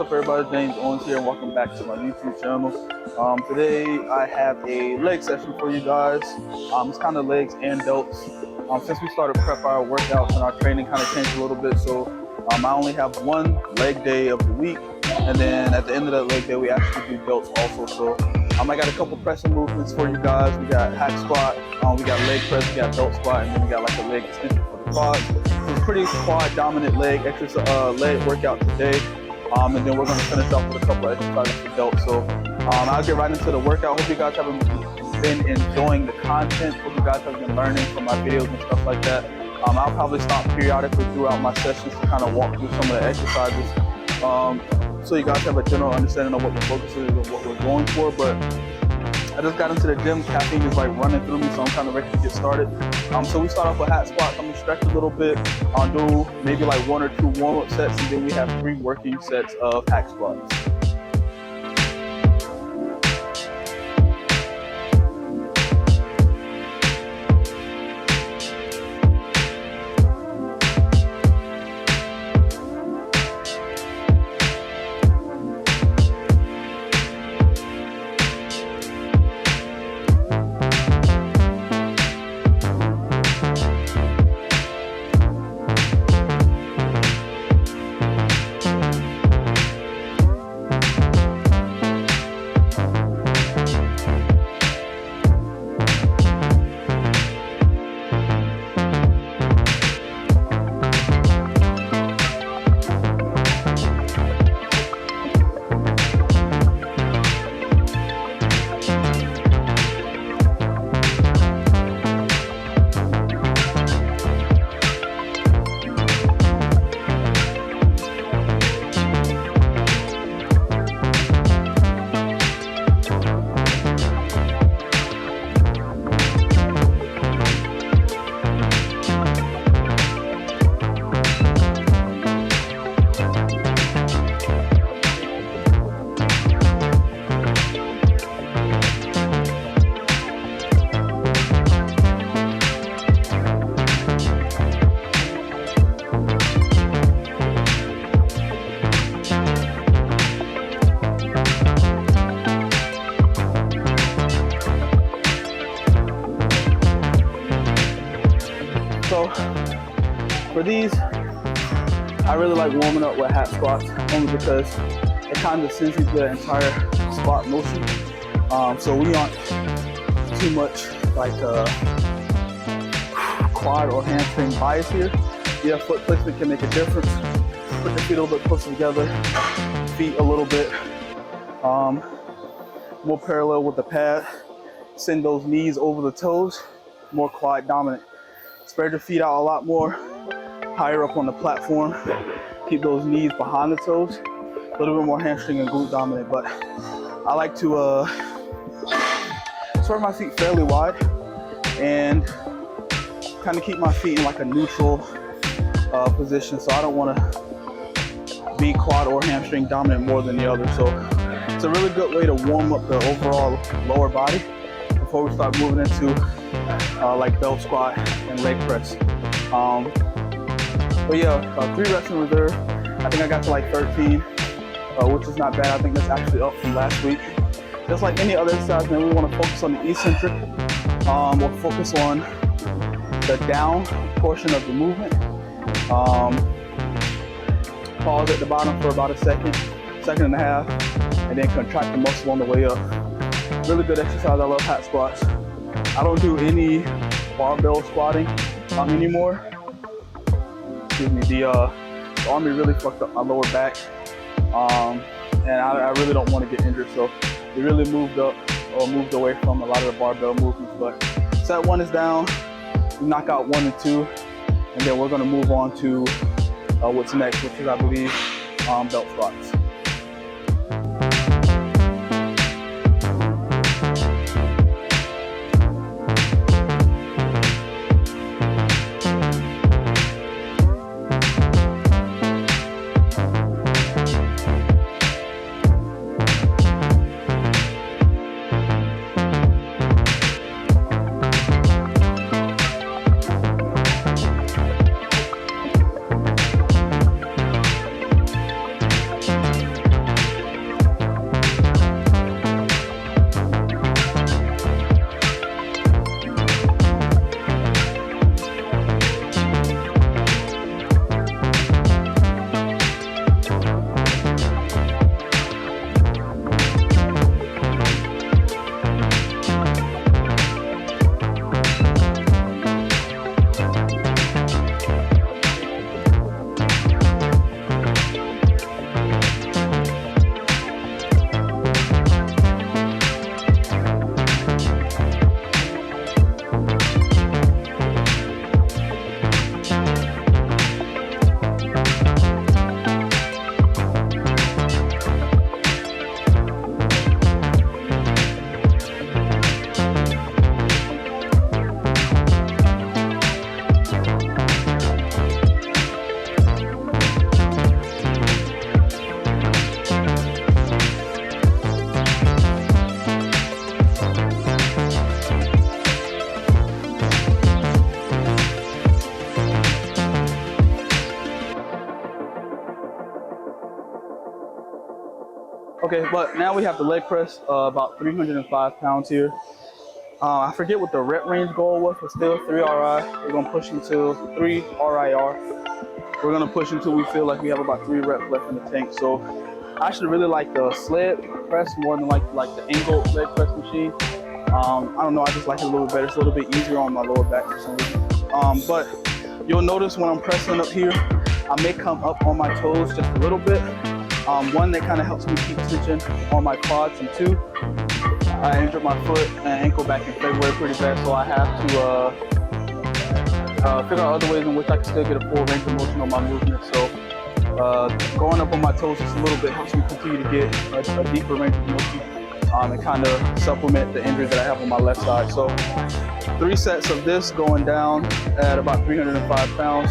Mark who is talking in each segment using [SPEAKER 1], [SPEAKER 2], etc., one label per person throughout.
[SPEAKER 1] What's up everybody, James Owens here and welcome back to my YouTube channel. Today I have a leg session for you guys. It's kind of legs and delts. Since we started prep, our workouts and our training kind of changed a little bit, so I only have one leg day of the week, and then at the end of that leg day we actually do delts also. So I got a couple pressing movements for you guys. We got hack squat, we got leg press, we got belt squat, and then we got like a leg extension for the quads. So it's pretty quad dominant leg leg workout today. And then we're going to finish off with a couple of exercises for delts. So I'll get right into the workout. Hope you guys have been enjoying the content. Hope you guys have been learning from my videos and stuff like that. I'll probably stop periodically throughout my sessions to kind of walk through some of the exercises, so you guys have a general understanding of what the focus is and what we're going for. But I just got into the gym. Caffeine is like running through me, so I'm kind of ready to get started. So we start off with hack squats. I'm gonna stretch a little bit. I'll do maybe like 1 or 2 warm-up sets, and then we have 3 working sets of hack squats. So for these, I really like warming up with hack squats, only because it kind of senses the entire squat motion. So we aren't too much like quad or hamstring bias here. Yeah, foot placement can make a difference. Put your feet a little bit closer together, feet a little bit more parallel with the pad. Send those knees over the toes, more quad dominant. Spread your feet out a lot more, higher up on the platform. Keep those knees behind the toes. A little bit more hamstring and glute dominant, but I like to spread my feet fairly wide and kind of keep my feet in like a neutral position. So I don't want to be quad or hamstring dominant more than the other. So it's a really good way to warm up the overall lower body before we start moving into like belt squat and leg press. But yeah, 3 reps in reserve. I think I got to like 13, which is not bad. I think that's actually up from last week. Just like any other exercise, man, we want to focus on the eccentric. We'll focus on the down portion of the movement. Pause at the bottom for about a second and a half, and then contract the muscle on the way up. Really good exercise. I love hack squats. I don't do any barbell squatting anymore. Excuse me. The army really fucked up my lower back, and I really don't want to get injured. So we really moved away from a lot of the barbell movements. But set 1 is down. We knock out 1 and 2, and then we're going to move on to what's next, which is, I believe, belt squats. Okay, but now we have the leg press, about 305 pounds here. I forget what the rep range goal was, but still 3 RI. We're gonna push until 3 RIR. We're gonna push until we feel like we have about 3 reps left in the tank. So I actually really like the sled press more than like the angled leg press machine. I don't know, I just like it a little bit better. It's a little bit easier on my lower back for some reason. But you'll notice when I'm pressing up here, I may come up on my toes just a little bit. One, that kind of helps me keep tension on my quads, and two, I injured my foot and ankle back in February pretty bad, so I have to figure out other ways in which I can still get a full range of motion on my movement. So going up on my toes just a little bit helps me continue to get a deeper range of motion and kind of supplement the injury that I have on my left side. So 3 sets of this going down at about 305 pounds.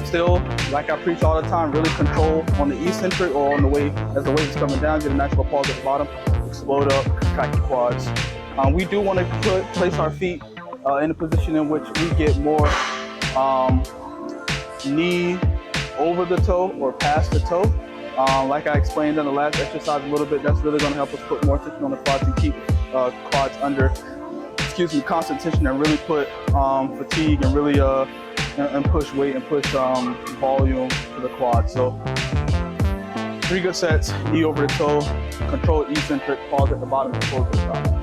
[SPEAKER 1] Still, like I preach all the time, really control on the eccentric or on the way as the weight is coming down, get a natural pause at the bottom, explode up, contract the quads. We do want to place our feet in a position in which we get more knee over the toe or past the toe. Like I explained in the last exercise a little bit, that's really going to help us put more tension on the quads and keep quads under, constant tension, and really put fatigue and really and push weight and push volume to the quad. So 3 good sets, knee over the toe, control eccentric, pause at the bottom, and close at the top.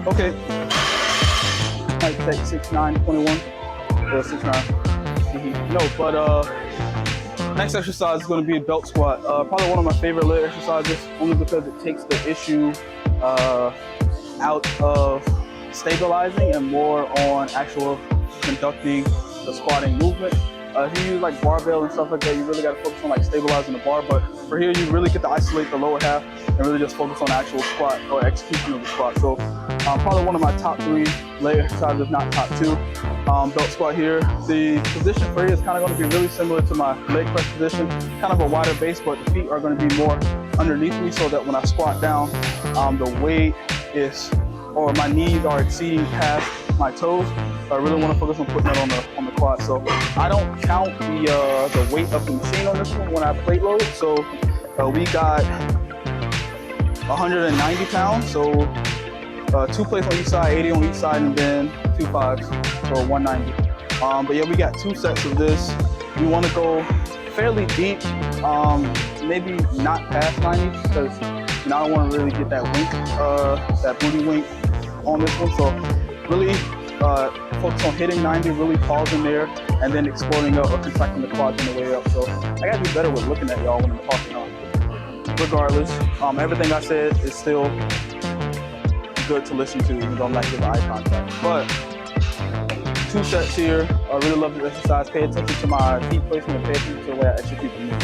[SPEAKER 1] Okay, like 6'9", 21, or 6'9". No, but next exercise is going to be a belt squat. Probably one of my favorite leg exercises, only because it takes the issue out of stabilizing and more on actual conducting the squatting movement. If you use like barbell and stuff like that, you really got to focus on like stabilizing the bar. But for here, you really get to isolate the lower half and really just focus on the actual squat or execution of the squat. So probably one of my top 3 leg exercises, if not top 2. Belt squat here. The position for here is kind of going to be really similar to my leg press position, kind of a wider base, but the feet are going to be more underneath me so that when I squat down, the weight is, or my knees are exceeding past my toes. I really want to focus on putting that on the quad. So I don't count the weight of the machine on this one when I plate load. So We got 190 pounds, so 2 plates on each side, 80 on each side, and then 2 fives, so 190. But yeah, we got 2 sets of this. We want to go fairly deep, maybe not past 90, because I don't want to really get that wink, that booty wink on this one. So really focus on hitting 90, really pausing there, and then exploding up or contracting the quads on the way up. So I gotta be better with looking at y'all when I'm talking on. Regardless, everything I said is still good to listen to, even though I'm not giving eye contact. But 2 sets here. I really love this exercise. Pay attention to my feet placement and pay attention to the way I execute the movement.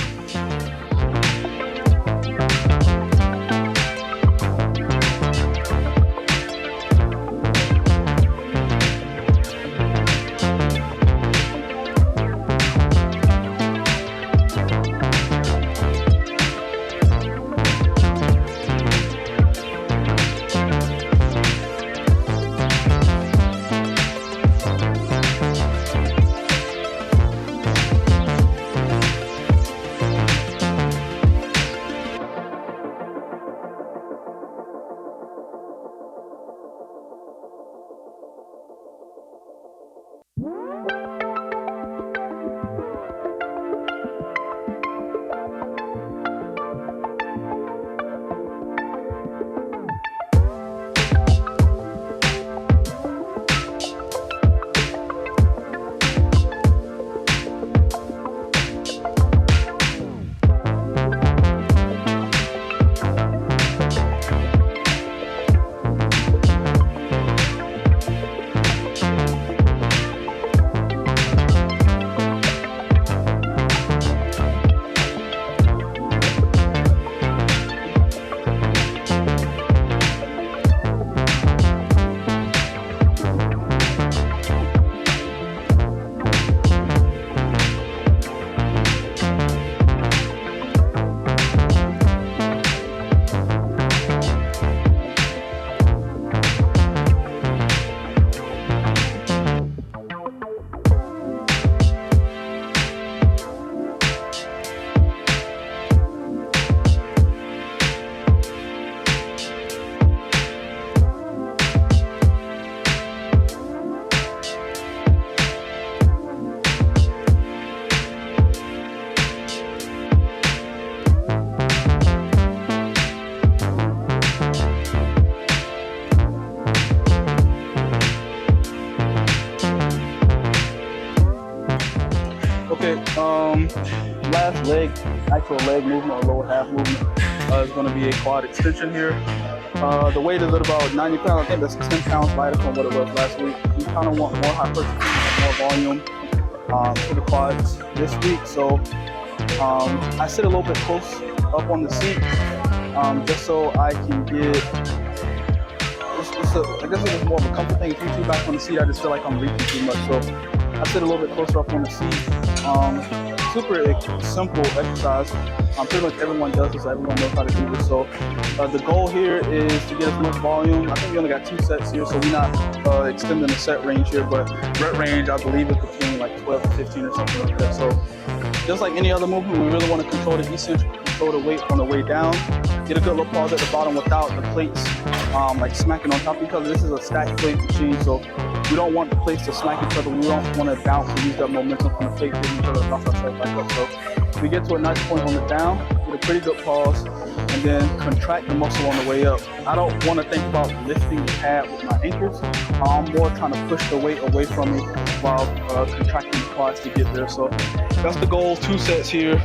[SPEAKER 1] Last leg, actual leg movement or lower half movement is going to be a quad extension here. The weight is at about 90 pounds. I think that's 10 pounds lighter from what it was last week. We kind of want more hypertrophy, more volume to the quads this week. So I sit a little bit close up on the seat just so I can get, I guess it's more of a comfort thing. If you're too back on the seat, I just feel like I'm reaching too much. So I sit a little bit closer up on the seat. Super simple exercise. Pretty much everyone does this. Everyone knows how to do this. So the goal here is to get as much volume. I think we only got 2 sets here, so we're not extending the set range here, but rep range I believe is between like 12 to 15 or something like that. So just like any other movement, we really want to control the eccentric, control the weight on the way down. Get a good little pause at the bottom without the plates like smacking on top of each other. This is a stacked plate machine, so we don't want the plates to smack each other. We don't want to bounce and use that momentum from the plate, hitting each other, bounce ourselves back up. So we get to a nice point on the down, get a pretty good pause, and then contract the muscle on the way up. I don't want to think about lifting the pad with my ankles. I'm more trying to push the weight away from me while contracting the quads to get there. So that's the goal. 2 sets here.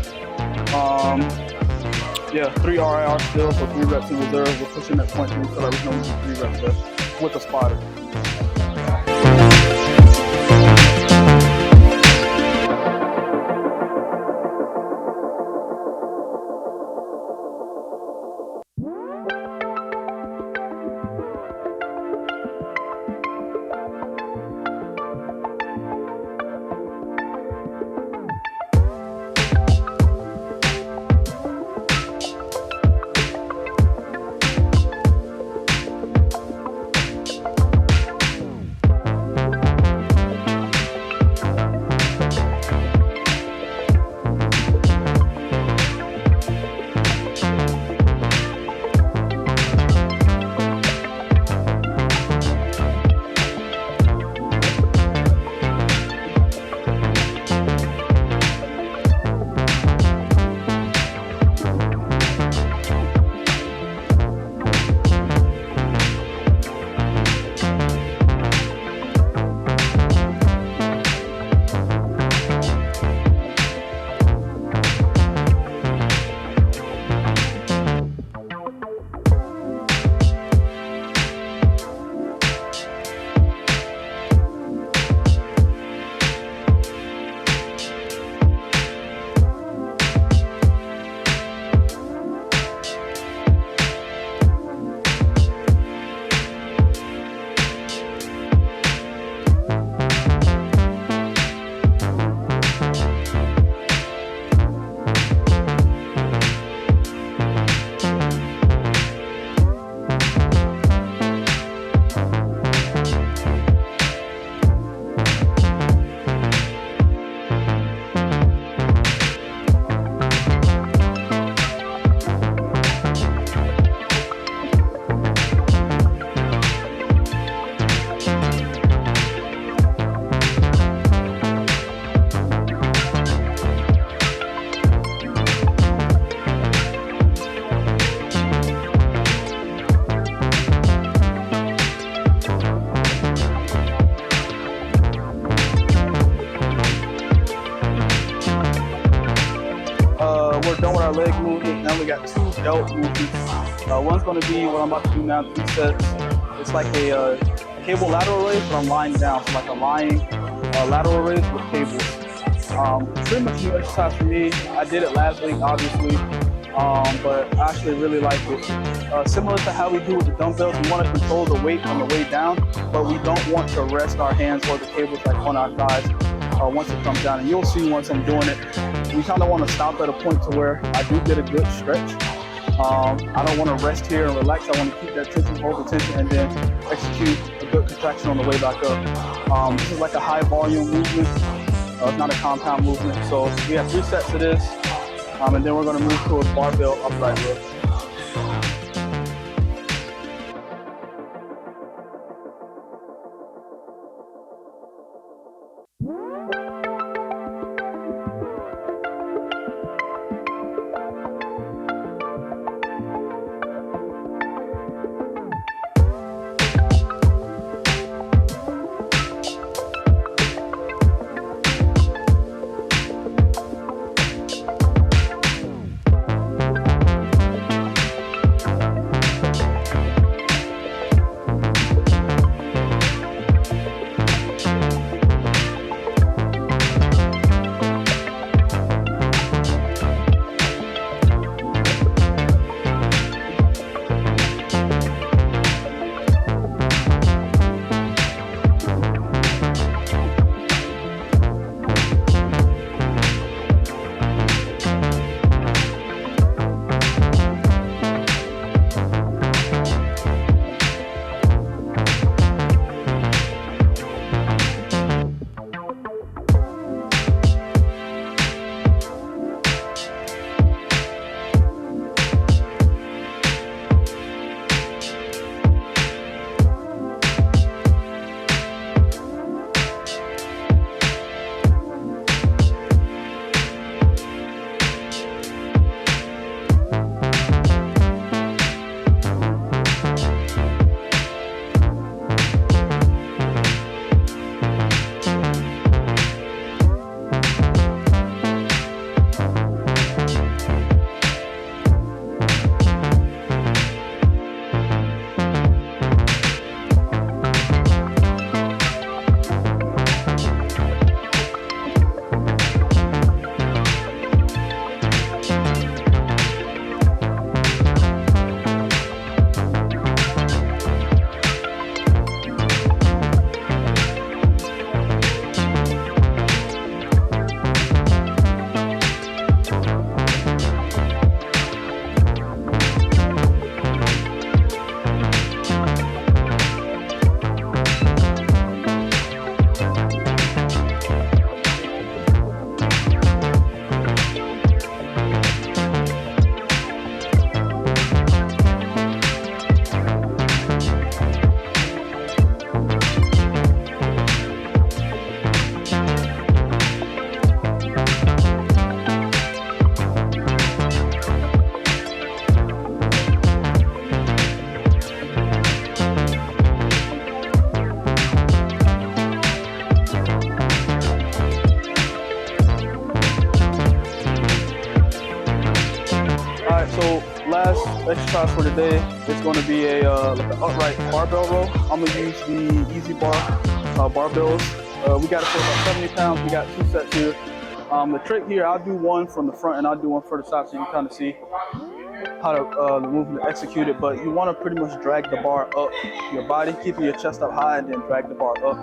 [SPEAKER 1] Yeah, 3 RIR still, so 3 reps in reserve. We're pushing that point until we can only do 3 reps there with a spotter. Now we got 2 delt movements. One's going to be what I'm about to do now, 3 sets. It's like a cable lateral raise, but I'm lying down, so like a lying lateral raise with cables. Pretty much new exercise for me. I did it last week, obviously, but I actually really like it. Similar to how we do with the dumbbells, we want to control the weight on the way down, but we don't want to rest our hands or the cables like on our thighs once it comes down. And you'll see once I'm doing it, we kind of want to stop at a point to where I do get a good stretch. I don't want to rest here and relax. I want to keep that tension, hold the tension, and then execute a good contraction on the way back up. This is like a high volume movement. It's not a compound movement. So we have 3 sets of this, and then we're going to move to a barbell upright lift. Last exercise for today is going to be like an upright barbell row. I'm going to use the Easy Bar barbells. We got it for about 70 pounds. We got 2 sets here. The trick here, I'll do one from the front and I'll do one for the side so you can kind of see how to the movement execute it. But you want to pretty much drag the bar up your body, keeping your chest up high, and then drag the bar up.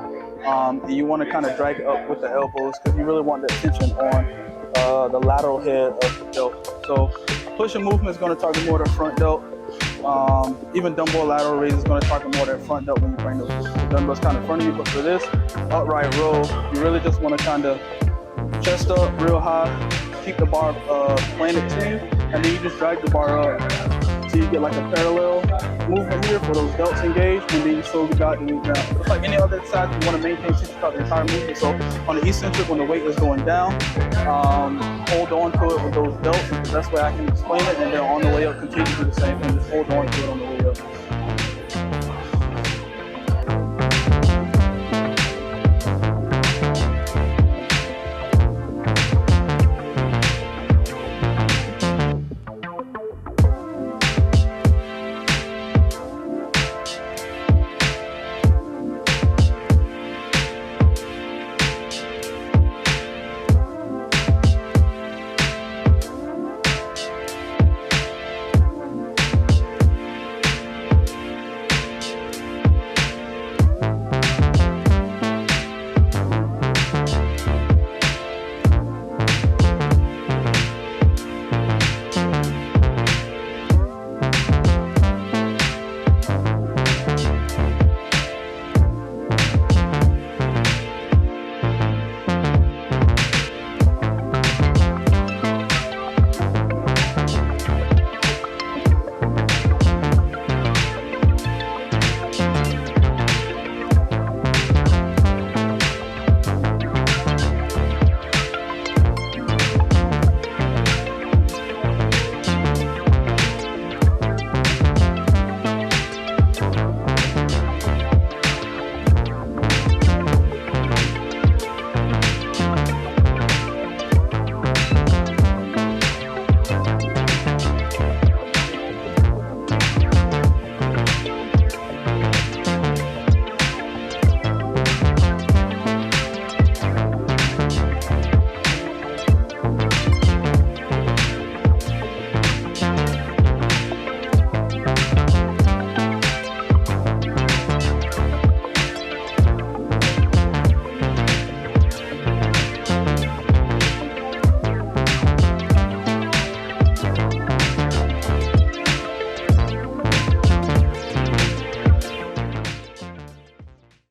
[SPEAKER 1] And you want to kind of drag it up with the elbows because you really want that tension on the lateral head of the delt. So pushing movement is going to target more the front delt. Even dumbbell lateral raise is going to target more that front delt when you bring the dumbbells kind of in front of you. But for this upright row, you really just want to kind of chest up real high, keep the bar planted to you, and then you just drag the bar up so you get like a parallel movement here for those delts engaged, and then you slowly guide the weight down. Just like any other exercise, you want to maintain tension throughout the entire movement. So on the eccentric, when the weight is going down, hold on to it with those delts. It's the best way I can explain it, and then on the way up, continue to do the same thing. Just hold on to it on the way